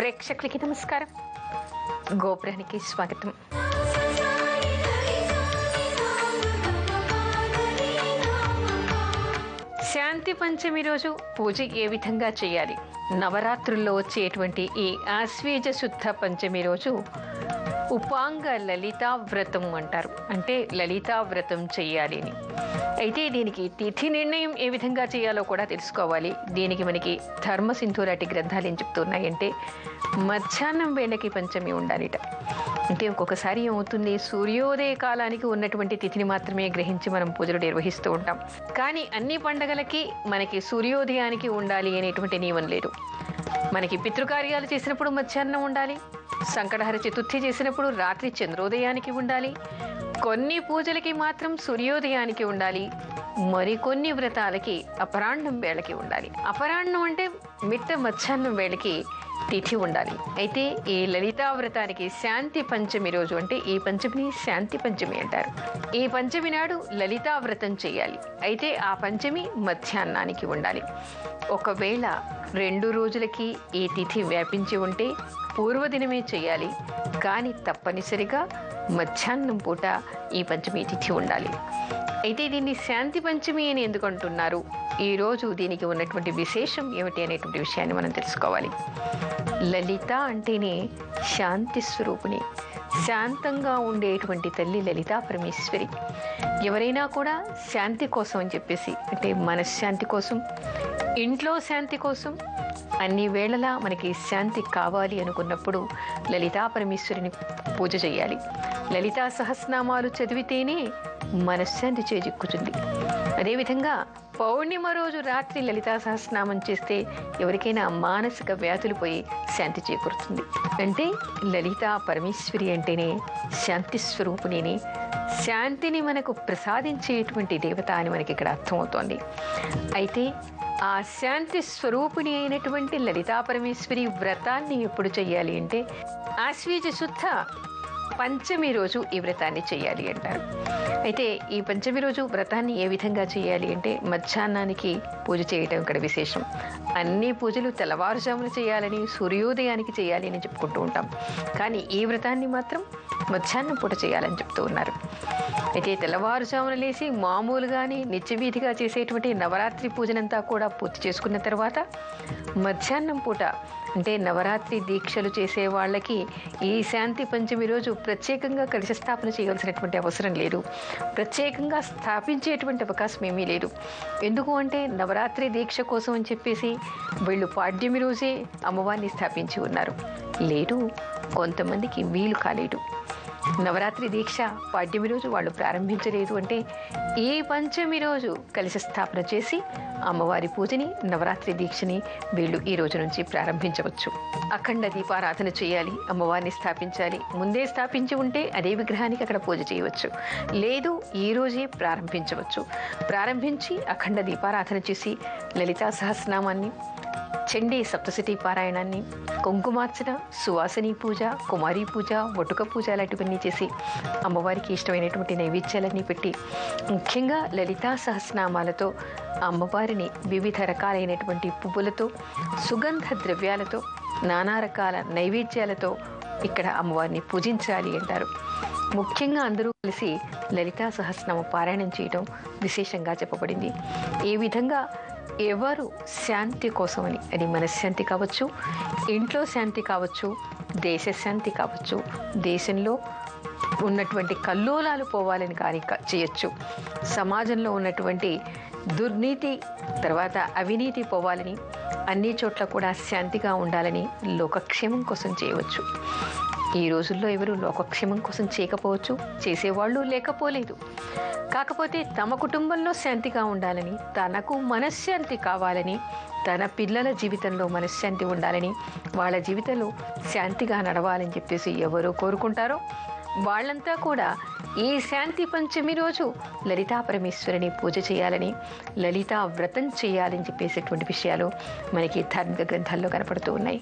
ప్రేక్షకులకి నమస్కారం. గోపురానికి స్వాగతం. శాంతి పంచమి రోజు పూజ ఏ విధంగా చేయాలి? నవరాత్రుల్లో వచ్చేటువంటి ఈ ఆశ్వేజ శుద్ధ పంచమి రోజు ఉపాంగ లలితా వ్రతం అంటారు. అంటే లలితా వ్రతం చెయ్యాలి అని. అయితే దీనికి తిథి నిర్ణయం ఏ విధంగా చేయాలో కూడా తెలుసుకోవాలి. దీనికి మనకి ధర్మసింధు లాంటి గ్రంథాలు ఏం చెప్తున్నాయంటే మధ్యాహ్నం వేళకి పంచమి ఉండాలిట. అంటే ఒక్కొక్కసారి ఏమవుతుంది, సూర్యోదయ కాలానికి ఉన్నటువంటి తిథిని మాత్రమే గ్రహించి మనం పూజలు నిర్వహిస్తూ ఉంటాం. కానీ అన్ని పండగలకి మనకి సూర్యోదయానికి ఉండాలి అనేటువంటి నియమం లేదు. మనకి పితృకార్యాలు చేసినప్పుడు మధ్యాహ్నం ఉండాలి, సంకటహర చతుర్థి చేసినప్పుడు రాత్రి చంద్రోదయానికి ఉండాలి, కొన్ని పూజలకి మాత్రం సూర్యోదయానికి ఉండాలి, మరికొన్ని వ్రతాలకి అపరాహ్నం వేళకి ఉండాలి. అపరాహ్నం అంటే మిట్ట మధ్యాహ్నం వేళకి తిథి ఉండాలి. అయితే ఈ లలితా వ్రతానికి శాంతి పంచమి రోజు, అంటే ఈ పంచమిని శాంతి పంచమి అంటారు. ఈ పంచమి నాడు లలితా వ్రతం చేయాలి. అయితే ఆ పంచమి మధ్యాహ్నానికి ఉండాలి. ఒకవేళ 2 రోజులకి ఈ తిథి వ్యాపించి ఉంటే పూర్వదినమే చేయాలి. కానీ తప్పనిసరిగా మధ్యాహ్నం పూట ఈ పంచమి తిథి ఉండాలి. అయితే దీన్ని శాంతి పంచమి అని ఎందుకు అంటున్నారు, ఈరోజు దీనికి ఉన్నటువంటి విశేషం ఏమిటి అనేటువంటి విషయాన్ని మనం తెలుసుకోవాలి. లలిత అంటేనే శాంతి స్వరూపిణి, శాంతంగా ఉండేటువంటి తల్లి లలితా పరమేశ్వరి. ఎవరైనా కూడా శాంతి కోసం అని చెప్పేసి, అంటే మనశ్శాంతి కోసం, ఇంట్లో శాంతి కోసం, అన్ని వేళలా మనకి శాంతి కావాలి అనుకున్నప్పుడు లలితా పరమేశ్వరిని పూజ చేయాలి. లలితా సహస్రనామాలు చదివితేనే మనశ్శాంతి చేజిక్కుతుంది. అదేవిధంగా పౌర్ణిమ రోజు రాత్రి లలితా సహస్రనామం చేస్తే ఎవరికైనా మానసిక వ్యాధులు పోయి శాంతి చేకూరుతుంది. అంటే లలితా పరమేశ్వరి అంటేనే శాంతి స్వరూపిణిని, శాంతిని మనకు ప్రసాదించేటువంటి దేవత అని మనకి ఇక్కడ అర్థమవుతోంది. అయితే ఆ శాంతి స్వరూపిణి అయినటువంటి లలితా పరమేశ్వరి వ్రతాన్ని ఎప్పుడు చెయ్యాలి అంటే ఆశ్వేజ శుద్ధ పంచమి రోజు ఈ వ్రతాన్ని చేయాలి అంటారు. అయితే ఈ పంచమి రోజు వ్రతాన్ని ఏ విధంగా చేయాలి అంటే మధ్యాహ్నానికి పూజ చేయటం ఇక్కడ విశేషం. అన్ని పూజలు తెల్లవారుజామున చేయాలని, సూర్యోదయానికి చేయాలి అని చెప్పుకుంటూ ఉంటాం. కానీ ఈ వ్రతాన్ని మాత్రం మధ్యాహ్నం పూట చేయాలని చెప్తూ ఉన్నారు. అయితే తెల్లవారుజామున లేచి మామూలుగానే నిత్యవీధిగా చేసేటువంటి నవరాత్రి పూజనంతా కూడా పూర్తి చేసుకున్న తర్వాత మధ్యాహ్నం పూట, అంటే నవరాత్రి దీక్షలు చేసే వాళ్ళకి ఈ శాంతి పంచమి రోజు ప్రత్యేకంగా కలశ స్థాపన చేయవలసినటువంటి అవసరం లేదు, ప్రత్యేకంగా స్థాపించేటువంటి అవకాశం ఏమీ లేదు. ఎందుకు అంటే నవరాత్రి దీక్ష కోసం అని చెప్పేసి వీళ్ళు పాడ్యమి రోజే అమ్మవారిని స్థాపించి ఉన్నారు. లేదు, కొంతమందికి వీలు కాలేదు. నవరాత్రి దీక్ష పాడ్యమి రోజు వాళ్ళు ప్రారంభించలేదు అంటే ఈ పంచమి రోజు కలశ స్థాపన చేసి అమ్మవారి పూజని, నవరాత్రి దీక్షని వీళ్ళు ఈ రోజు నుంచి ప్రారంభించవచ్చు. అఖండ దీపారాధన చేయాలి, అమ్మవారిని స్థాపించాలి. ముందే స్థాపించి ఉంటే అదే విగ్రహానికి అక్కడ పూజ చేయవచ్చు. లేదు, ఈ రోజే ప్రారంభించవచ్చు. ప్రారంభించి అఖండ దీపారాధన చేసి లలితా సహస్రనామాన్ని, చండీ సప్తశతి పారాయణాన్ని, కుంకుమార్చన, సువాసని పూజ, కుమారీ పూజ, వటుక పూజ లాంటివన్నీ చేసి అమ్మవారికి ఇష్టమైనటువంటి నైవేద్యాలన్నీ పెట్టి, ముఖ్యంగా లలితా సహస్రనామాలతో అమ్మవారిని వివిధ రకాలైనటువంటి పువ్వులతో, సుగంధ ద్రవ్యాలతో, నానా రకాల నైవేద్యాలతో ఇక్కడ అమ్మవారిని పూజించాలి అంటారు. ముఖ్యంగా అందరూ కలిసి లలితా సహస్రనామ పారాయణం చేయడం విశేషంగా చెప్పబడింది. ఈ విధంగా ఎవరు శాంతి కోసమని, అది మనశ్శాంతి కావచ్చు, ఇంట్లో శాంతి కావచ్చు, దేశశాంతి కావచ్చు, దేశంలో ఉన్నటువంటి కల్లోలాలు పోవాలని కానీ చేయొచ్చు, సమాజంలో ఉన్నటువంటి దుర్నీతి తర్వాత అవినీతి పోవాలని, అన్ని చోట్ల కూడా శాంతిగా ఉండాలని లోకక్షేమం కోసం చేయవచ్చు. ఈ రోజుల్లో ఎవరు లోకక్షేమం కోసం చేయకపోవచ్చు, చేసేవాళ్ళు లేకపోలేదు. కాకపోతే తమ కుటుంబంలో శాంతిగా ఉండాలని, తనకు మనశ్శాంతి కావాలని, తన పిల్లల జీవితంలో మనశ్శాంతి ఉండాలని, వాళ్ళ జీవితంలో శాంతిగా నడవాలని చెప్పేసి ఎవరు కోరుకుంటారో వాళ్ళంతా కూడా ఈ శాంతి పంచమి రోజు లలితా పరమేశ్వరిని పూజ చేయాలని, లలితా వ్రతం చేయాలని చెప్పేసేటువంటి విషయాలు మనకి ధార్మిక గ్రంథాల్లో కనపడుతూ ఉన్నాయి.